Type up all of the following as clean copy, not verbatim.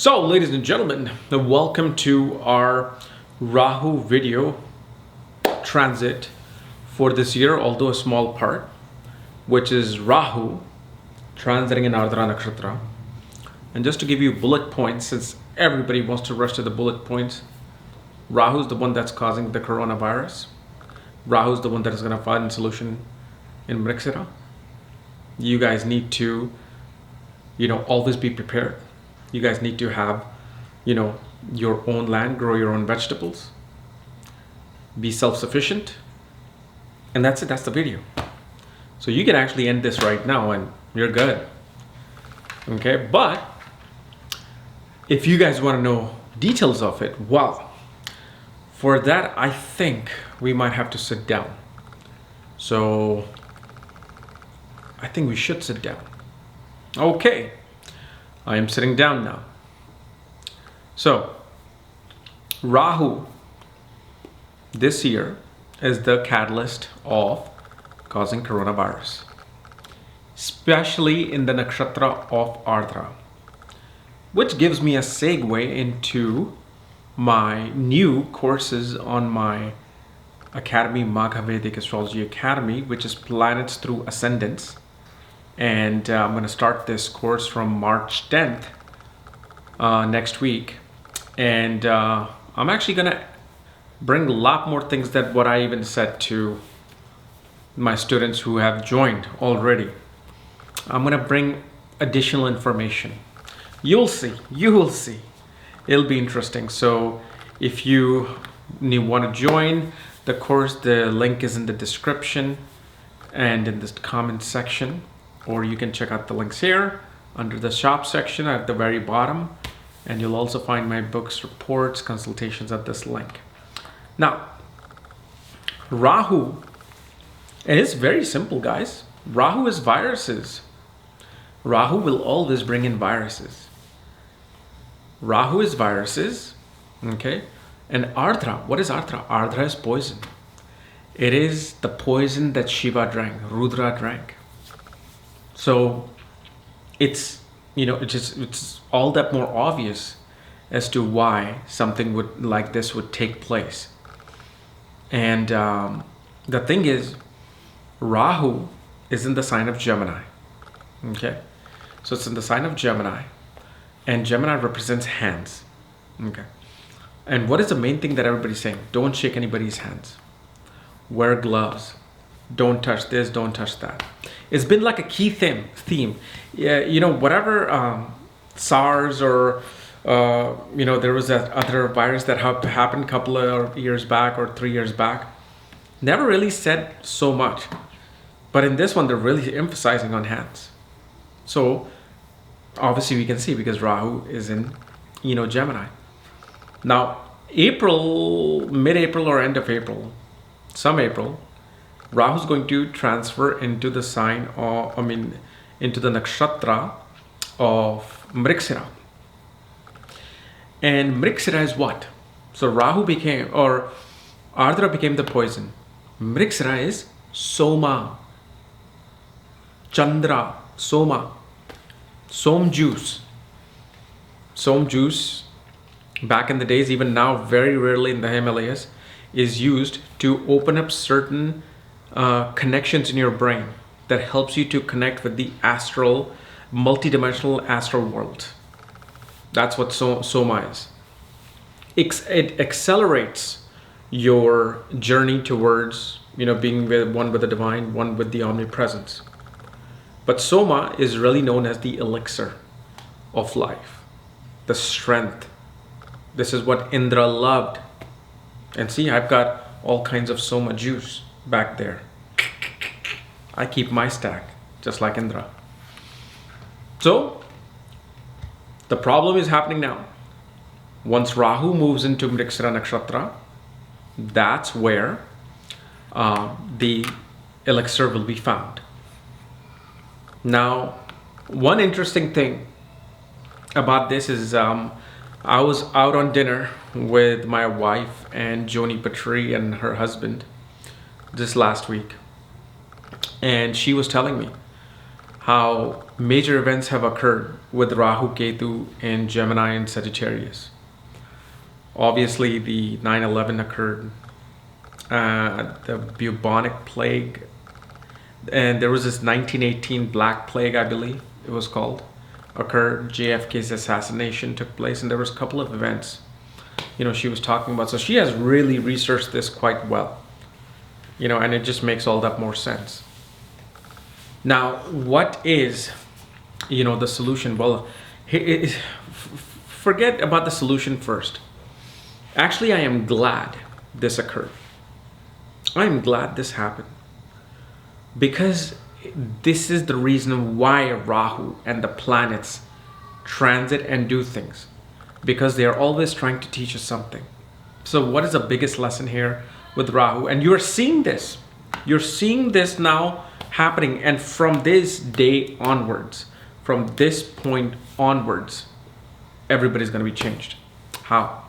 So, ladies and gentlemen, welcome to our Rahu video transit for this year, although a small part, which is Rahu transiting in Ardra nakshatra. And just to give you bullet points, since everybody wants to rush to the bullet points, Rahu is the one that's causing the coronavirus. Rahu is the one that is going to find a solution in Mrigashira. You guys need to, always be prepared. You guys need to have, your own land, grow your own vegetables, be self-sufficient. And that's it, that's the video. So you can actually end this right now and you're good. Okay, but if you guys want to know details of it, well, for that, I think we might have to sit down. So I think we should sit down. Okay, I am sitting down now. So Rahu this year is the catalyst of causing coronavirus, especially in the nakshatra of Ardra, which gives me a segue into my new courses on my academy, Magha Vedic Astrology Academy, which is planets through ascendants. And I'm going to start this course from March 10th next week. And I'm actually going to bring a lot more things than what I even said to my students who have joined already. I'm going to bring additional information. You will see. It'll be interesting. So if you want to join the course, the link is in the description and in the comment section. Or you can check out the links here under the shop section at the very bottom. And you'll also find my books, reports, consultations at this link. Now, Rahu, it is very simple, guys. Rahu is viruses. Rahu will always bring in viruses. Rahu is viruses, okay? And Ardra, what is Ardra? Ardra is poison. It is the poison that Shiva drank, Rudra drank. So it's all that more obvious as to why something like this would take place. And the thing is, Rahu is in the sign of Gemini. Okay, so it's in the sign of Gemini, and Gemini represents hands. Okay, and what is the main thing that everybody's saying? Don't shake anybody's hands. Wear gloves. Don't touch this. Don't touch that. It's been like a key theme. Yeah, whatever SARS or there was that other virus that happened a couple of years back or 3 years back. Never really said so much, but in this one they're really emphasizing on hands. So obviously we can see because Rahu is in Gemini. Now mid-April or end of April, some April, Rahu is going to transfer into the sign of, into the nakshatra of Mrigashira. And Mrigashira is what? So Rahu Ardra became the poison. Mrigashira is Soma, Chandra, Soma, Som juice. Som juice, back in the days, even now, very rarely in the Himalayas, is used to open up certain connections in your brain that helps you to connect with the astral, multidimensional astral world. That's what Soma is. It accelerates your journey towards, being one with the divine, one with the omnipresence. But Soma is really known as the elixir of life, the strength. This is what Indra loved. And see, I've got all kinds of Soma juice back there. I keep my stack just like Indra. So the problem is happening now. Once Rahu moves into Mrigashira nakshatra, that's where the elixir will be found. Now, one interesting thing about this is I was out on dinner with my wife and Joni Patri and her husband this last week, and she was telling me how major events have occurred with Rahu Ketu in Gemini and Sagittarius. Obviously, the 9/11 occurred, the bubonic plague, and there was this 1918 Black Plague, I believe it was called, occurred. JFK's assassination took place, and there was a couple of events, she was talking about. So she has really researched this quite well, and it just makes all that more sense. Now, what is, the solution? Well, forget about the solution first. Actually, I am glad this occurred. I am glad this happened, because this is the reason why Rahu and the planets transit and do things, because they are always trying to teach us something. So what is the biggest lesson here with Rahu? And you're seeing this. You're seeing this now happening. And from this day onwards, from this point onwards, everybody's going to be changed. How?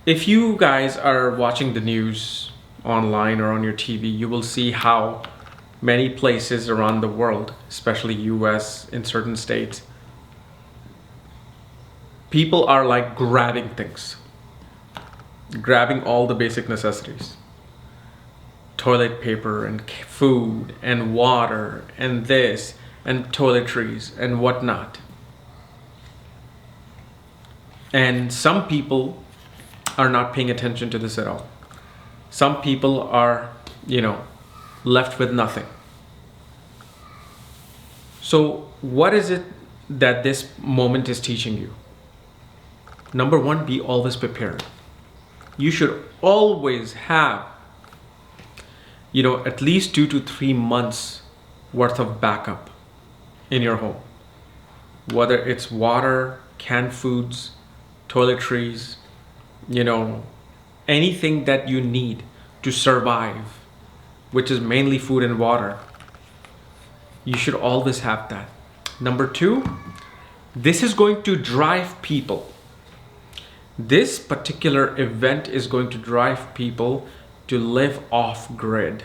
If you guys are watching the news online or on your TV, you will see how many places around the world, especially US, in certain states, people are like grabbing things, grabbing all the basic necessities, toilet paper and food and water and this and toiletries and whatnot. And some people are not paying attention to this at all. Some people are, left with nothing. So what is it that this moment is teaching you? Number one, be always prepared. You should always have, at least 2 to 3 months worth of backup in your home. Whether it's water, canned foods, toiletries, anything that you need to survive, which is mainly food and water. You should always have that. Number two, this is going to drive people. This particular event is going to drive people to live off grid.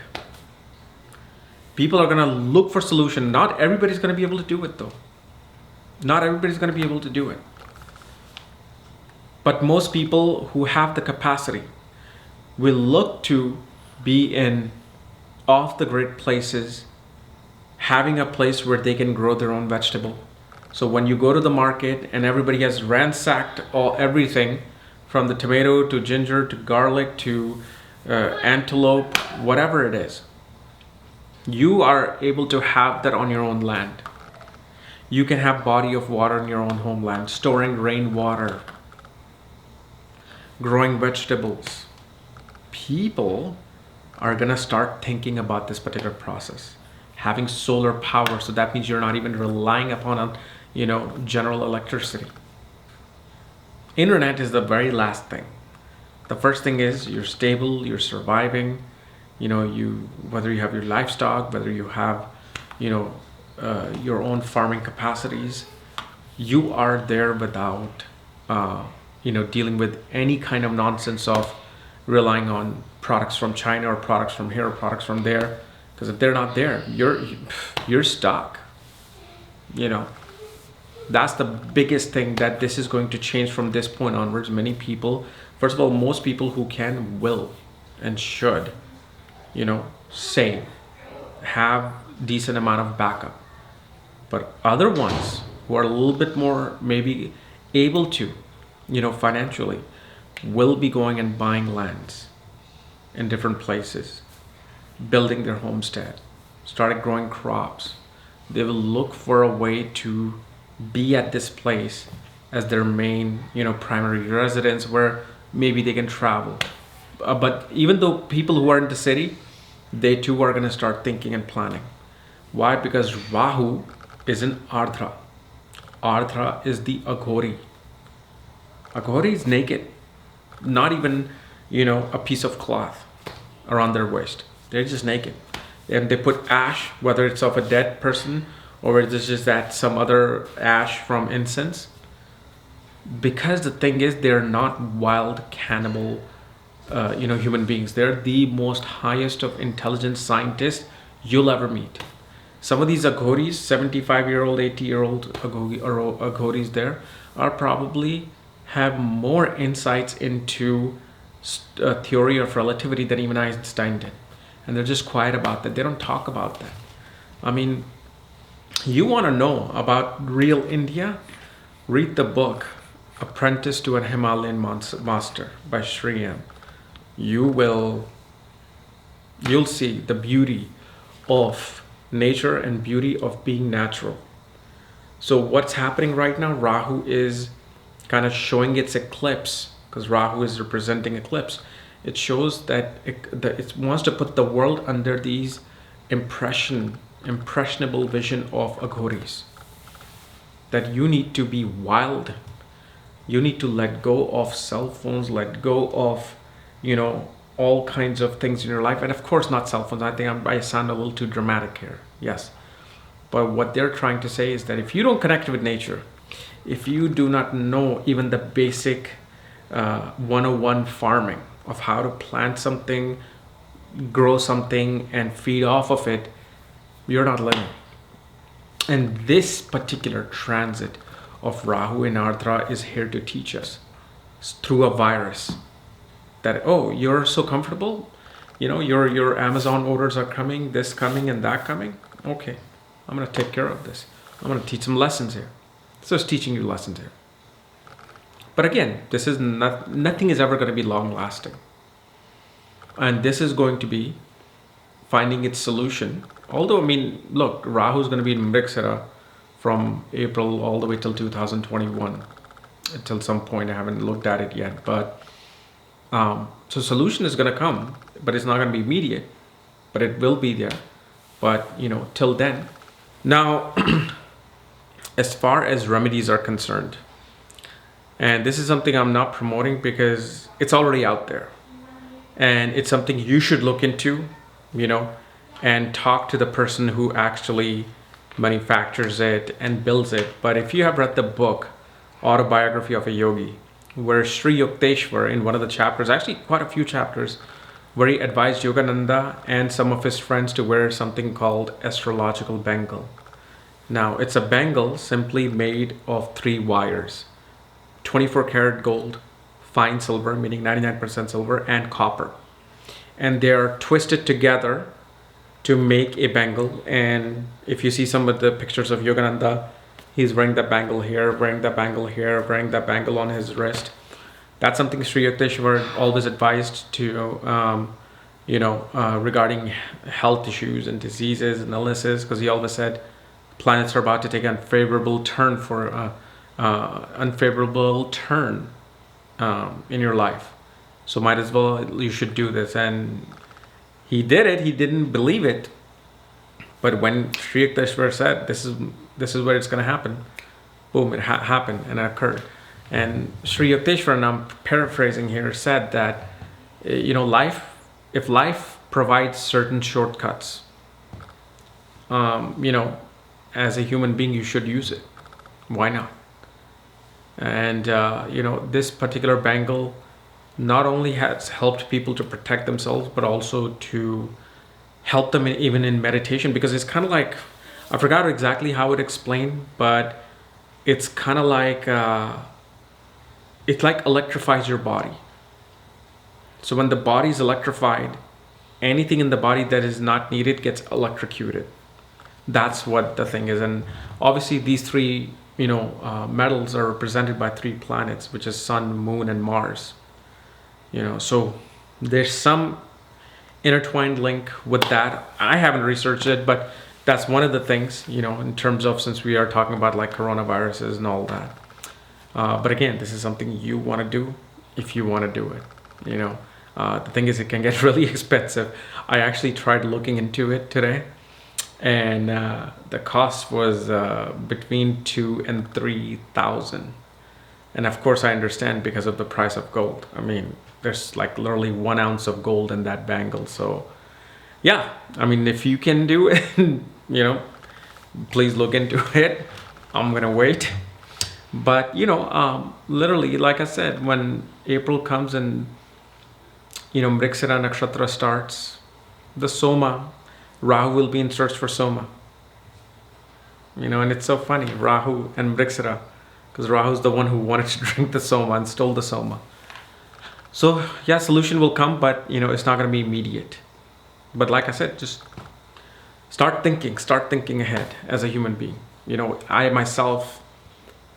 People are going to look for solution. Not everybody's going to be able to do it though. Not everybody's going to be able to do it. But most people who have the capacity will look to be in off the grid places, having a place where they can grow their own vegetable. So when you go to the market and everybody has ransacked everything from the tomato to ginger to garlic to antelope, whatever it is, you are able to have that on your own land. You can have body of water in your own homeland, storing rainwater, growing vegetables. People are gonna start thinking about this particular process, having solar power. So that means you're not even relying upon general electricity. Internet is the very last thing. The first thing is you're stable, you're surviving. Whether you have your livestock, whether you have your own farming capacities, you are there without dealing with any kind of nonsense of relying on products from China or products from here or products from there. Because if they're not there, you're stuck. That's the biggest thing that this is going to change from this point onwards. Many people, first of all, most people who can, will, and should, save, have decent amount of backup. But other ones who are a little bit more maybe able to, financially, will be going and buying lands in different places, building their homestead, started growing crops. They will look for a way to be at this place as their main, primary residence where maybe they can travel. But even though people who are in the city, they too are going to start thinking and planning. Why? Because Rahu is in Ardra. Ardra is the Aghori. Aghori is naked, not even, a piece of cloth around their waist. They're just naked. And they put ash, whether it's of a dead person or it's just that some other ash from incense. Because the thing is, they're not wild cannibal, human beings. They're the most highest of intelligent scientists you'll ever meet. Some of these Aghoris, 75-year-old, 80-year-old Aghoris there, are probably have more insights into theory of relativity than even Einstein did. And they're just quiet about that. They don't talk about that. I mean, you want to know about real India? Read the book Apprentice to an Himalayan Master by Sri M. You'll see the beauty of nature and beauty of being natural. So what's happening right now, Rahu is kind of showing its eclipse, because Rahu is representing eclipse. It shows that it wants to put the world under these impressionable vision of Aghoris. That you need to be wild. You need to let go of cell phones, let go of, all kinds of things in your life. And of course, not cell phones. I think I sound a little too dramatic here. Yes. But what they're trying to say is that if you don't connect with nature, if you do not know even the basic 101 farming of how to plant something, grow something, and feed off of it, you're not living. And this particular transit of Rahu in Ardra is here to teach us through a virus that, oh, you're so comfortable, your Amazon orders are coming, this coming and that coming. Okay, I'm going to take care of this. I'm going to teach some lessons here. So it's teaching you lessons here. But again, this is nothing is ever going to be long lasting. And this is going to be finding its solution. Although, look, Rahu is going to be in Mrigashira from April all the way till 2021. Until some point, I haven't looked at it yet. But so solution is going to come, but it's not going to be immediate. But it will be there. But, till then. Now, as far as remedies are concerned, and this is something I'm not promoting because it's already out there. And it's something you should look into, and talk to the person who actually manufactures it and builds it. But if you have read the book, Autobiography of a Yogi, where Sri Yukteswar, in one of the chapters, actually quite a few chapters, where he advised Yogananda and some of his friends to wear something called astrological bangle. Now, it's a bangle simply made of 3 wires, 24 karat gold, fine silver, meaning 99% silver, and copper. And they're twisted together to make a bangle. And if you see some of the pictures of Yogananda, he's wearing the bangle here, wearing the bangle here, wearing the bangle on his wrist. That's something Sri Yukteswar always advised to, regarding health issues and diseases and illnesses, because he always said planets are about to take an unfavorable turn in your life. So might as well, you should do this. And he did it. He didn't believe it. But when Sri Yukteswar said, this is where it's going to happen, boom, it happened and it occurred. And Sri Yukteswar, and I'm paraphrasing here, said that, if life provides certain shortcuts, as a human being, you should use it. Why not? And, this particular bangle not only has helped people to protect themselves, but also to help them even in meditation, because it's kind of like, I forgot exactly how it explained, but it's kind of like, it like electrifies your body. So when the body is electrified, anything in the body that is not needed gets electrocuted. That's what the thing is. And obviously these 3 metals are represented by 3 planets, which is Sun, Moon, and Mars. So there's some intertwined link with that. I haven't researched it, but that's one of the things, in terms of, since we are talking about like coronaviruses and all that. But again, this is something you want to do if you want to do it. The thing is, it can get really expensive. I actually tried looking into it today, and the cost was between 2,000 and 3,000. And of course, I understand because of the price of gold. There's like literally 1 ounce of gold in that bangle. So, yeah, if you can do it, please look into it. I'm gonna wait. But literally, like I said, when April comes and Mrigashira Nakshatra starts, the Soma, Rahu will be in search for Soma. And it's so funny, Rahu and Brixara, because Rahu's the one who wanted to drink the Soma and stole the Soma. So yeah, solution will come, but it's not going to be immediate. But like I said, just start thinking ahead as a human being. I myself,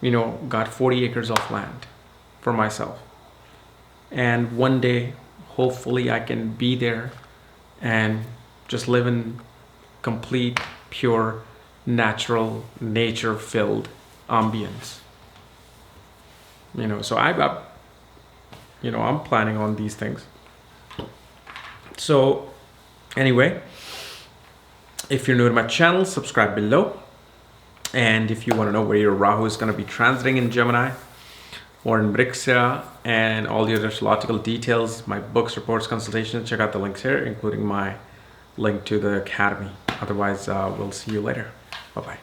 got 40 acres of land for myself. And one day, hopefully I can be there and just live in complete, pure, natural, nature-filled ambience. So I'm planning on these things. So anyway, if you're new to my channel, subscribe below. And if you want to know where your Rahu is going to be transiting in Gemini or in Brixia and all the other astrological details, my books, reports, consultations, check out the links here, including my link to the Academy. Otherwise, we'll see you later. Bye-bye.